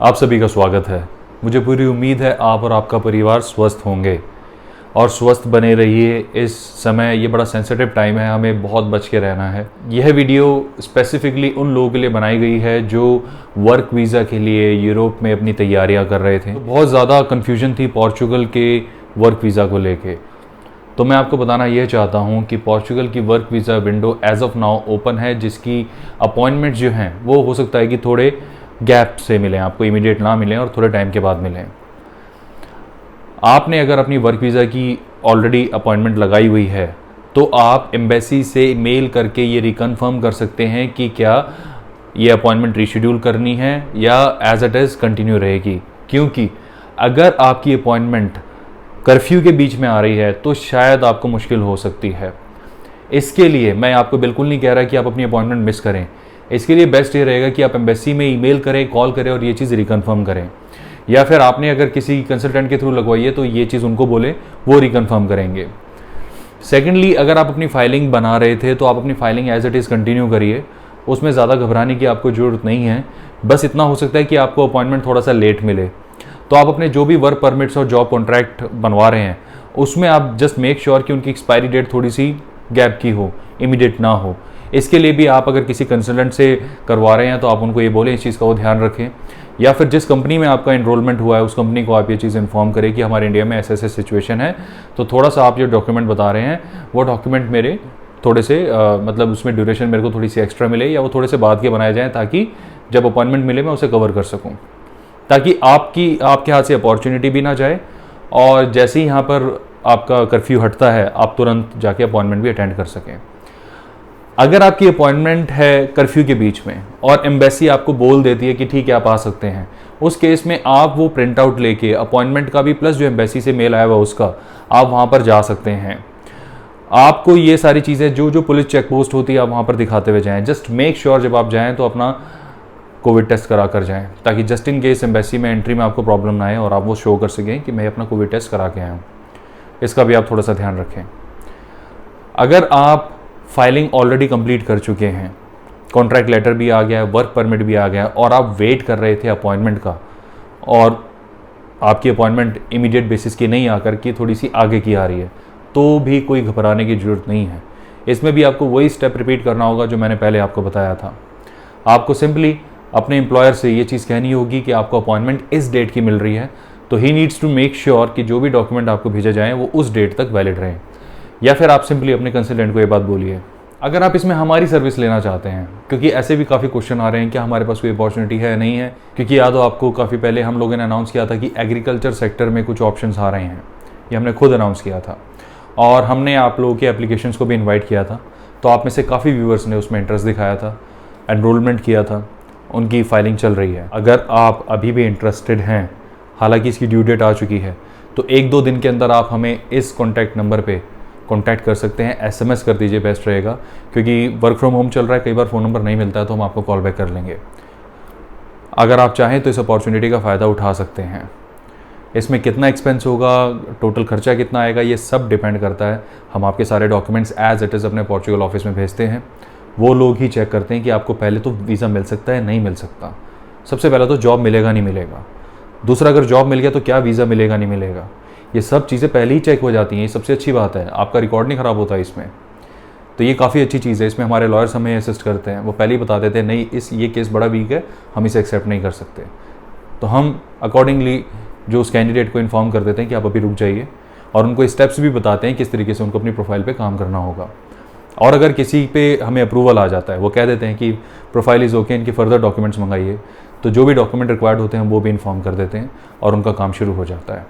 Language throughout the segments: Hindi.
आप सभी का स्वागत है। मुझे पूरी उम्मीद है आप और आपका परिवार स्वस्थ होंगे और स्वस्थ बने रहिए। इस समय ये बड़ा सेंसिटिव टाइम है, हमें बहुत बच के रहना है। यह वीडियो स्पेसिफिकली उन लोगों के लिए बनाई गई है जो वर्क वीज़ा के लिए यूरोप में अपनी तैयारियां कर रहे थे। तो बहुत ज़्यादा कन्फ्यूजन थी पोर्चुगल के वर्क वीज़ा को लेके। तो मैं आपको बताना यह चाहता हूँ कि पोर्चुगल की work visa window as of now open है, जिसकी अपॉइंटमेंट जो हैं वो हो सकता है कि थोड़े गैप से मिलें, आपको इमीडिएट ना मिलें और थोड़े टाइम के बाद मिलें। आपने अगर अपनी वर्क वीज़ा की ऑलरेडी अपॉइंटमेंट लगाई हुई है तो आप एम्बेसी से मेल करके ये रिकन्फर्म कर सकते हैं कि क्या ये अपॉइंटमेंट रीशेड्यूल करनी है या एज इट इज़ कंटिन्यू रहेगी। क्योंकि अगर आपकी अपॉइंटमेंट कर्फ्यू के बीच में आ रही है तो शायद आपको मुश्किल हो सकती है। इसके लिए मैं आपको बिल्कुल नहीं कह रहा कि आप अपनी अपॉइंटमेंट मिस करें। इसके लिए बेस्ट ये रहेगा कि आप एम्बेसी में ईमेल करें, कॉल करें और ये चीज़ रिकन्फर्म करें, या फिर आपने अगर किसी कंसल्टेंट के थ्रू लगवाई है तो ये चीज़ उनको बोले, वो रिकन्फर्म करेंगे। सेकेंडली, अगर आप अपनी फाइलिंग बना रहे थे तो आप अपनी filing as it is continue करिए, उसमें ज़्यादा घबराने की आपको ज़रूरत नहीं है। बस इतना हो सकता है कि आपको अपॉइंटमेंट थोड़ा सा लेट मिले। तो आप अपने जो भी वर्क परमिट्स और जॉब कॉन्ट्रैक्ट बनवा रहे हैं उसमें आप जस्ट मेक श्योर कि उनकी एक्सपायरी डेट थोड़ी सी गैप की हो, इमीडिएट ना हो। इसके लिए भी आप अगर किसी कंसल्टेंट से करवा रहे हैं तो आप उनको ये बोलें, इस चीज़ का वो ध्यान रखें, या फिर जिस कंपनी में आपका एनरोलमेंट हुआ है उस कंपनी को आप ये चीज़ इन्फॉर्म करें कि हमारे इंडिया में ऐसे ऐसे सिचुएशन है, तो थोड़ा सा आप जो डॉक्यूमेंट बता रहे हैं वो डॉक्यूमेंट मेरे थोड़े से मतलब उसमें ड्यूरेशन मेरे को थोड़ी सी एक्स्ट्रा मिले या वो थोड़े से बाद के बनाए जाएँ, ताकि जब अपॉइंटमेंट मिले मैं उसे कवर कर सकूँ, ताकि आपके हाथ से अपॉर्चुनिटी भी ना जाए और जैसे ही यहाँ पर आपका कर्फ्यू हटता है आप तुरंत जाके अपॉइंटमेंट भी अटेंड कर सकें। अगर आपकी अपॉइंटमेंट है कर्फ्यू के बीच में और एम्बेसी आपको बोल देती है कि ठीक है आप आ सकते हैं, उस केस में आप वो प्रिंट आउट लेके अपॉइंटमेंट का भी प्लस जो एम्बेसी से मेल आया हुआ उसका आप वहाँ पर जा सकते हैं। आपको ये सारी चीज़ें जो पुलिस चेक पोस्ट होती है आप वहाँ पर दिखाते हुए जाएँ। जस्ट मेक श्योर जब आप जाएँ तो अपना कोविड टेस्ट करा कर जाएँ, ताकि जस्ट इन केस एम्बेसी में एंट्री में आपको प्रॉब्लम ना आए और आप वो शो कर सकें कि मैं अपना कोविड टेस्ट करा के आया हूँ। इसका भी आप थोड़ा सा ध्यान रखें। अगर आप फाइलिंग ऑलरेडी कंप्लीट कर चुके हैं, कॉन्ट्रैक्ट लेटर भी आ गया है, वर्क परमिट भी आ गया है और आप वेट कर रहे थे अपॉइंटमेंट का और आपकी अपॉइंटमेंट इमीडिएट बेसिस की नहीं आकर के थोड़ी सी आगे की आ रही है, तो भी कोई घबराने की ज़रूरत नहीं है। इसमें भी आपको वही स्टेप रिपीट करना होगा जो मैंने पहले आपको बताया था। आपको सिंपली अपने एम्प्लॉयर से ये चीज़ कहनी होगी कि आपको अपॉइंटमेंट इस डेट की मिल रही है, तो he needs to make sure कि जो भी डॉक्यूमेंट आपको भेजे जाएँ वो उस डेट तक वैलिड रहें। या फिर आप सिंपली अपने कंसल्टेंट को ये बात बोलिए। अगर आप इसमें हमारी सर्विस लेना चाहते हैं, क्योंकि ऐसे भी काफ़ी क्वेश्चन आ रहे हैं कि हमारे पास कोई अपॉर्चुनिटी है नहीं है, क्योंकि याद हो आपको काफ़ी पहले हम लोगों ने अनाउंस किया था कि एग्रीकल्चर सेक्टर में कुछ ऑप्शंस आ रहे हैं। ये हमने खुद अनाउंस किया था और हमने आप लोगों के एप्लीकेशंस को भी इन्वाइट किया था। तो आप में से काफ़ी व्यूअर्स ने उसमें इंटरेस्ट दिखाया था, एनरोलमेंट किया था, उनकी फाइलिंग चल रही है। अगर आप अभी भी इंटरेस्टेड हैं, हालांकि इसकी ड्यू डेट आ चुकी है, तो 1-2 दिन के अंदर आप हमें इस कॉन्टैक्ट नंबर पे कॉन्टैक्ट कर सकते हैं। SMS कर दीजिए, बेस्ट रहेगा, क्योंकि वर्क फ्रॉम होम चल रहा है, कई बार फ़ोन नंबर नहीं मिलता है तो हम आपको कॉल बैक कर लेंगे। अगर आप चाहें तो इस अपॉर्चुनिटी का फ़ायदा उठा सकते हैं। इसमें कितना एक्सपेंस होगा, टोटल खर्चा कितना आएगा, ये सब डिपेंड करता है। हम आपके सारे डॉक्यूमेंट्स एज इट इज़ अपने पोर्चुगल ऑफिस में भेजते हैं। वो लोग ही चेक करते हैं कि आपको पहले तो वीज़ा मिल सकता है, नहीं मिल सकता। सबसे पहले तो जॉब मिलेगा नहीं मिलेगा, दूसरा अगर जॉब मिल गया तो क्या वीज़ा मिलेगा नहीं मिलेगा, ये सब चीज़ें पहले ही चेक हो जाती हैं। ये सबसे अच्छी बात है, आपका रिकॉर्ड नहीं ख़राब होता इसमें, तो ये काफ़ी अच्छी चीज़ है। इसमें हमारे लॉयर्स हमें असिस्ट करते हैं, वो पहले ही बता देते हैं नहीं ये केस बड़ा वीक है, हम इसे एक्सेप्ट नहीं कर सकते। तो हम अकॉर्डिंगली जो उस कैंडिडेट को इन्फॉर्म कर देते हैं कि आप अभी रुक जाइए, और उनको स्टेप्स भी बताते हैं किस तरीके से उनको अपनी प्रोफाइल पे काम करना होगा। और अगर किसी पे हमें अप्रूवल आ जाता है, वो कह देते हैं कि प्रोफाइल इज़ ओके, इनके फर्दर डॉक्यूमेंट्स मंगाइए, तो जो भी डॉक्यूमेंट रिक्वायर्ड होते हैं वो भी इन्फॉर्म कर देते हैं और उनका काम शुरू हो जाता है।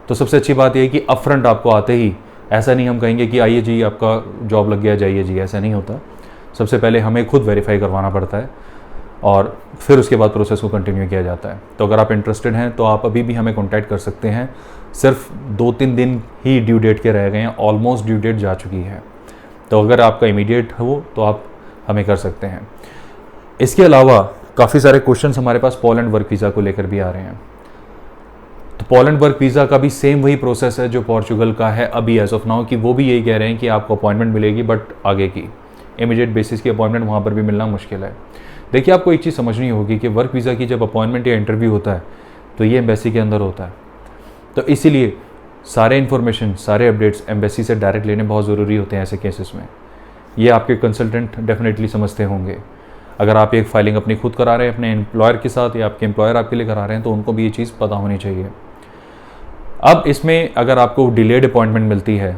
तो सबसे अच्छी बात यह है कि अपफ्रंट आपको आते ही ऐसा नहीं हम कहेंगे कि आइए जी आपका जॉब लग गया जाइए जी, ऐसा नहीं होता। सबसे पहले हमें खुद वेरीफाई करवाना पड़ता है और फिर उसके बाद प्रोसेस को कंटिन्यू किया जाता है। तो अगर आप इंटरेस्टेड हैं तो आप अभी भी हमें कॉन्टैक्ट कर सकते हैं। सिर्फ 2-3 दिन ही ड्यू डेट के रह गए हैं, ऑलमोस्ट ड्यू डेट जा चुकी है। तो अगर आपका इमीडिएट हो तो आप हमें कर सकते हैं। इसके अलावा काफ़ी सारे क्वेश्चंस हमारे पास पोलैंड वर्क वीज़ा को लेकर भी आ रहे हैं। तो पोलैंड वर्क वीज़ा का भी सेम वही प्रोसेस है जो पोर्चुगल का है अभी एज ऑफ नाउ, कि वो भी यही कह रहे हैं कि आपको अपॉइंटमेंट मिलेगी, बट आगे की इमीडिएट बेसिस की अपॉइंटमेंट वहाँ पर भी मिलना मुश्किल है। देखिए, आपको एक चीज़ समझनी होगी कि वर्क वीज़ा की जब अपॉइंटमेंट या इंटरव्यू होता है तो ये एम्बेसी के अंदर होता है। तो इसीलिए सारे इन्फॉर्मेशन, सारे अपडेट्स एम्बेसी से डायरेक्ट लेने बहुत ज़रूरी होते हैं ऐसे केसेस में। ये आपके कंसल्टेंट डेफिनेटली समझते होंगे। अगर आप एक फाइलिंग अपनी खुद करा रहे हैं अपने एम्प्लॉयर के साथ या आपके एम्प्लॉयर आपके लिए करा रहे हैं तो उनको भी ये चीज़ पता होनी चाहिए। अब इसमें अगर आपको डिलेड अपॉइंटमेंट मिलती है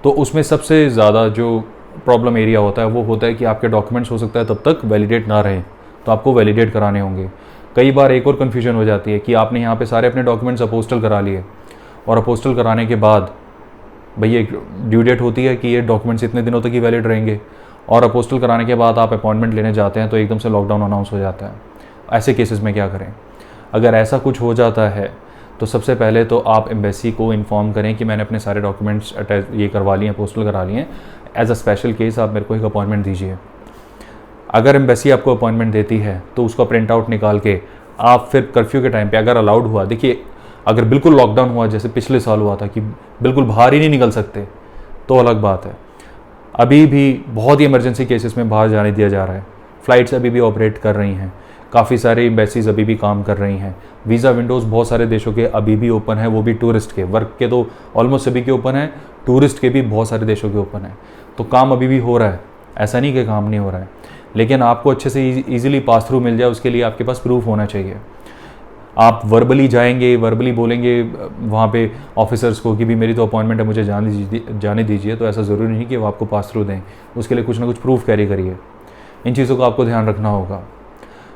तो उसमें सबसे ज़्यादा जो प्रॉब्लम एरिया होता है वो होता है कि आपके डॉक्यूमेंट्स हो सकता है तब तक वैलिडेट ना रहें, तो आपको वैलिडेट कराने होंगे। कई बार एक और कन्फ्यूजन हो जाती है कि आपने यहाँ पे सारे अपने डॉक्यूमेंट्स अपोस्टल करा लिए और अपोस्टल कराने के बाद भैया एक ड्यू डेट होती है कि ये डॉक्यूमेंट्स इतने दिनों तक ही वैलिड रहेंगे, और अपोस्टल कराने के बाद आप अपॉइंटमेंट लेने जाते हैं तो एकदम से लॉकडाउन अनाउंस हो जाता है। ऐसे केसेस में क्या करें? अगर ऐसा कुछ हो जाता है तो सबसे पहले तो आप एम्बेसी को इन्फॉर्म करें कि मैंने अपने सारे डॉक्यूमेंट्स अटैच ये करवा लिए हैं, पोस्टल करा लिए हैं, एज अ स्पेशल केस आप मेरे को एक अपॉइंटमेंट दीजिए। अगर एम्बेसी आपको अपॉइंटमेंट देती है तो उसका प्रिंट आउट निकाल के आप फिर कर्फ्यू के टाइम पे अगर अलाउड हुआ, देखिए अगर बिल्कुल लॉकडाउन हुआ जैसे पिछले साल हुआ था कि बिल्कुल बाहर ही नहीं निकल सकते तो अलग बात है। अभी भी बहुत ही इमरजेंसी केसेस में बाहर जाने दिया जा रहा है, फ़्लाइट्स अभी भी ऑपरेट कर रही हैं, काफ़ी सारे एम्बेसीज अभी भी काम कर रही हैं, वीज़ा विंडोज़ बहुत सारे देशों के अभी भी ओपन है, वो भी टूरिस्ट के। वर्क के तो ऑलमोस्ट सभी के ओपन है, टूरिस्ट के भी बहुत सारे देशों के ओपन है। तो काम अभी भी हो रहा है, ऐसा नहीं कि काम नहीं हो रहा है, लेकिन आपको अच्छे से ईजिली पास थ्रू मिल जाए उसके लिए आपके पास प्रूफ होना चाहिए। आप वर्बली जाएंगे, वर्बली बोलेंगे वहाँ पे ऑफिसर्स को कि भी मेरी तो अपॉइंटमेंट है, मुझे जाने दीजिए, तो ऐसा ज़रूरी नहीं कि वो आपको पास थ्रू दें। उसके लिए कुछ ना कुछ प्रूफ कैरी करिए। इन चीज़ों का आपको ध्यान रखना होगा।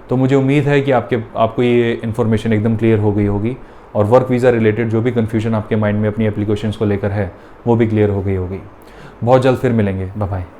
तो मुझे उम्मीद है कि आपको ये इन्फॉर्मेशन एकदम क्लियर हो गई होगी और वर्क वीज़ा रिलेटेड जो भी कन्फ्यूजन आपके माइंड में अपनी एप्लीकेशंस को लेकर है वो भी क्लियर हो गई होगी। बहुत जल्द फिर मिलेंगे। Bye bye.